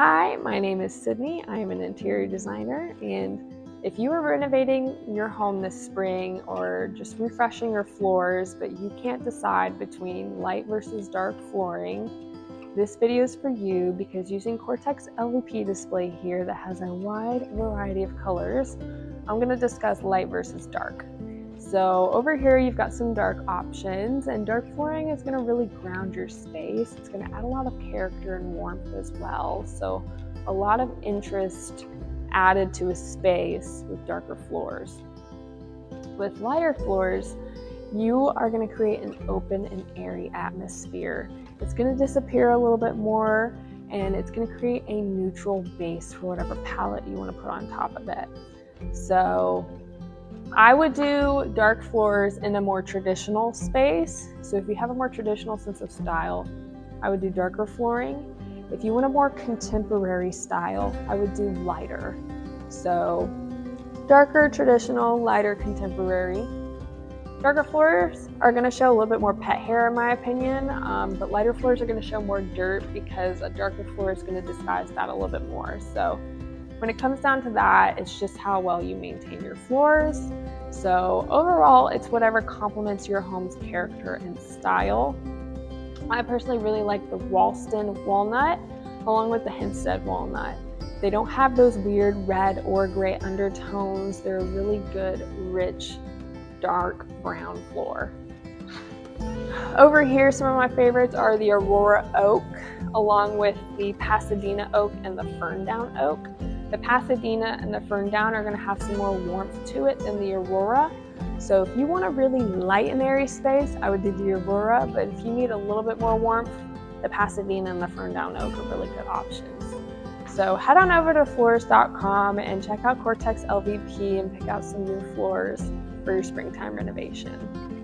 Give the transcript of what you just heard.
Hi, my name is Sydney. I am an interior designer, and if you are renovating your home this spring or just refreshing your floors, but you can't decide between light versus dark flooring, this video is for you because using COREtec LVP display here that has a wide variety of colors, I'm going to discuss light versus dark. So over here you've got some dark options, and dark flooring is going to really ground your space. It's going to add a lot of character and warmth as well. So a lot of interest added to a space with darker floors. With lighter floors, you are going to create an open and airy atmosphere. It's going to disappear a little bit more, and it's going to create a neutral base for whatever palette you want to put on top of it. So I would do dark floors in a more traditional space. So if you have a more traditional sense of style, I would do darker flooring. If you want a more contemporary style, I would do lighter. So darker traditional, lighter contemporary. Darker floors are going to show a little bit more pet hair in my opinion, but lighter floors are going to show more dirt because a darker floor is going to disguise that a little bit more. So when it comes down to that, it's just how well you maintain your floors. So overall, it's whatever complements your home's character and style. I personally really like the Walston Walnut along with the Hempstead Walnut. They don't have those weird red or gray undertones. They're a really good, rich, dark brown floor. Over here, some of my favorites are the Aurora Oak along with the Pasadena Oak and the Ferndown Oak. The Pasadena and the Ferndown are going to have some more warmth to it than the Aurora. So if you want a really light and airy space, I would do the Aurora, but if you need a little bit more warmth, the Pasadena and the Ferndown Oak are really good options. So head on over to FLOORZZ.com and check out COREtec LVP and pick out some new floors for your springtime renovation.